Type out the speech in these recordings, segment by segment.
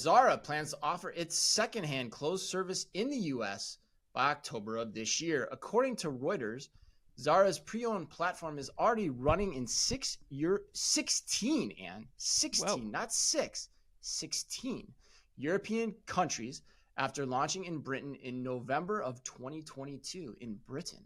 Zara plans to offer its secondhand clothes service in the US by October of this year. According to Reuters, Zara's pre-owned platform is already running in 16, and 16, Whoa. not 6, 16 European countries after launching in Britain in November of 2022 in Britain.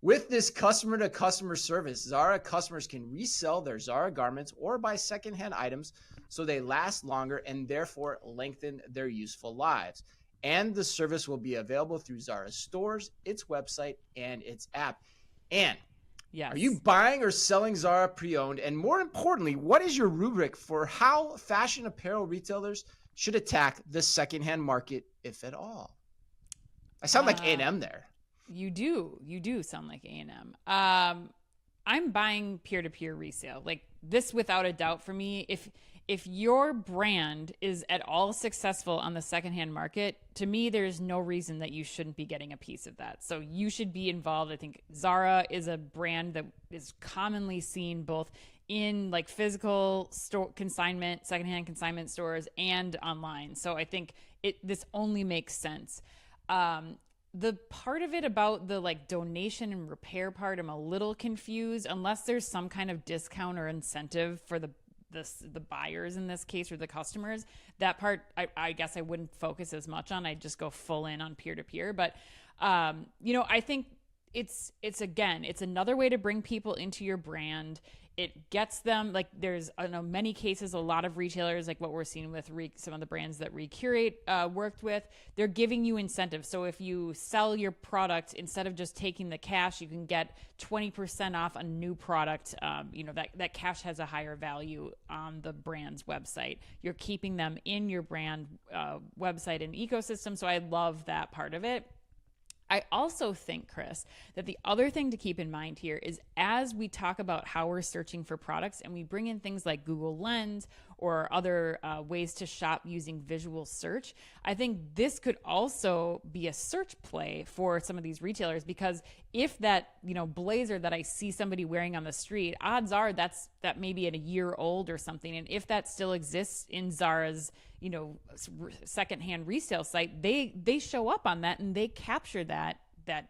With this customer-to-customer service, Zara customers can resell their Zara garments or buy secondhand items so they last longer and therefore lengthen their useful lives. And the service will be available through Zara's stores, its website, and its app. And Yes. are you buying or selling Zara pre-owned? And more importantly, what is your rubric for how fashion apparel retailers should attack the secondhand market, if at all? I sound like A&M there. You do sound like A&M. I'm buying peer-to-peer resale. Like this, without a doubt, for me, if your brand is at all successful on the secondhand market, to me, there's no reason that you shouldn't be getting a piece of that. So you should be involved. I think Zara is a brand that is commonly seen both in like physical store consignment, secondhand consignment stores, and online. So I think this only makes sense. The part of it about the like donation and repair part, I'm a little confused. Unless there's some kind of discount or incentive for the buyers in this case, or the customers, that part I guess I wouldn't focus as much on. I'd just go full in on peer-to-peer. But I think it's another way to bring people into your brand. It gets them, like, there's, I know many cases, a lot of retailers, like what we're seeing with some of the brands that Recurate worked with, they're giving you incentives. So if you sell your product, instead of just taking the cash, you can get 20% off a new product. That cash has a higher value on the brand's website. You're keeping them in your brand website and ecosystem. So I love that part of it. I also think, Chris, that the other thing to keep in mind here is as we talk about how we're searching for products and we bring in things like Google Lens or other ways to shop using visual search, I think this could also be a search play for some of these retailers, because if that, blazer that I see somebody wearing on the street, odds are that maybe at a year old or something. And if that still exists in Zara's, secondhand resale site, they show up on that and they capture that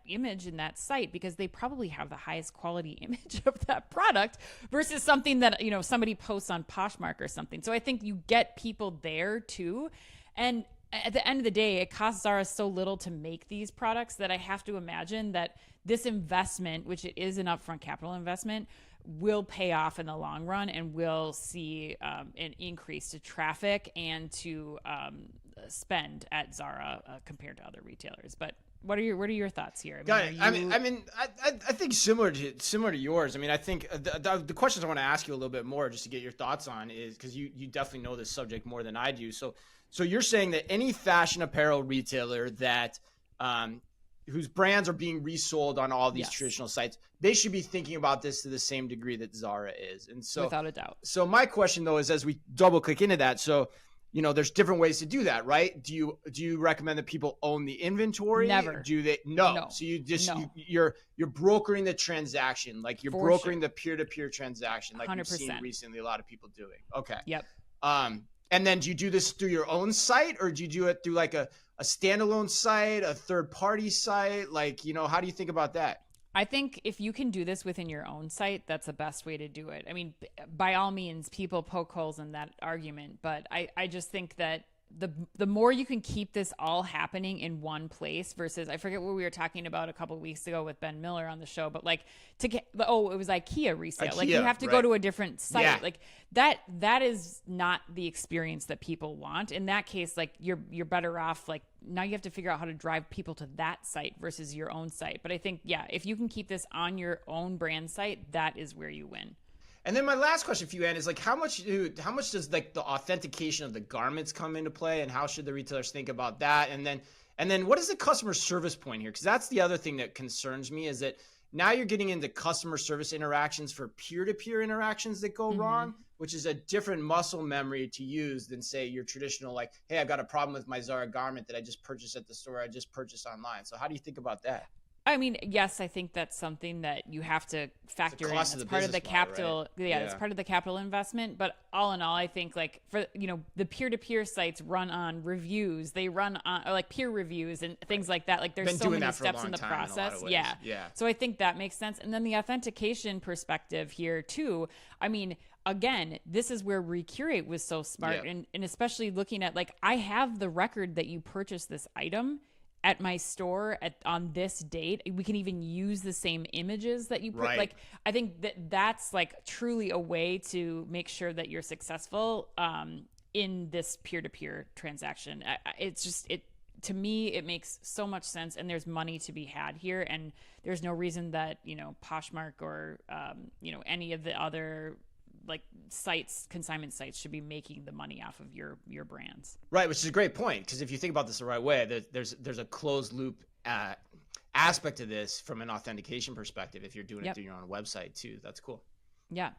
image in that site because they probably have the highest quality image of that product versus something that, somebody posts on Poshmark or something. So I think you get people there too. And at the end of the day, it costs Zara so little to make these products that I have to imagine that this investment, which it is an upfront capital investment, will pay off in the long run, and we'll see an increase to traffic and to spend at Zara compared to other retailers. But what are your thoughts here? I think similar to yours. I mean, I think the questions I want to ask you a little bit more, just to get your thoughts on, is because you definitely know this subject more than I do. So you're saying that any fashion apparel retailer that whose brands are being resold on all these traditional sites, they should be thinking about this to the same degree that Zara is. And so, without a doubt. So my question though is, as we double click into that, so there's different ways to do that, right? Do you recommend that people own the inventory? Never. Do they? No. So you're brokering the transaction, like you're brokering the peer-to-peer transaction, like 100%. We've seen recently a lot of people doing. Okay. Yep. And then do you do this through your own site, or do you do it through like a standalone site, a third-party site? Like, how do you think about that? I think if you can do this within your own site, that's the best way to do it. I mean, by all means, people poke holes in that argument, but I just think that the more you can keep this all happening in one place versus, I forget what we were talking about a couple of weeks ago with Ben Miller on the show, but like it was IKEA resale. Like you have to go to a different site. Yeah. Like that is not the experience that people want. In that case, like you're better off, like now you have to figure out how to drive people to that site versus your own site. But I think, if you can keep this on your own brand site, that is where you win. And then my last question for you, Ann, is like how much does like the authentication of the garments come into play, and how should the retailers think about that? And then what is the customer service point here? Because that's the other thing that concerns me, is that now you're getting into customer service interactions for peer-to-peer interactions that go wrong, which is a different muscle memory to use than, say, your traditional, like, hey, I've got a problem with my Zara garment that I just purchased at the store, I just purchased online. So how do you think about that? I mean, yes, I think that's something that you have to factor in. cost of It's the part of the business model, capital. right? Yeah, it's part of the capital investment. But all in all, I think like for the peer-to-peer sites run on reviews. They run on like peer reviews and things like that. Like there's Been so doing many that for a steps long in the time in a lot process. of ways. Yeah. Yeah. So I think that makes sense. And then the authentication perspective here too. I mean, again, this is where Recurate was so smart, Yeah. and especially looking at like I have the record that you purchased this item at my store on this date. We can even use the same images that you put. Right. Like I think that's like truly a way to make sure that you're successful in this peer-to-peer transaction. It's just to me it makes so much sense, and there's money to be had here, and there's no reason that Poshmark or any of the other like consignment sites should be making the money off of your brands. Right, which is a great point, because if you think about this the right way, there's a closed loop aspect to this from an authentication perspective if you're doing it through your own website too. That's cool. Yeah.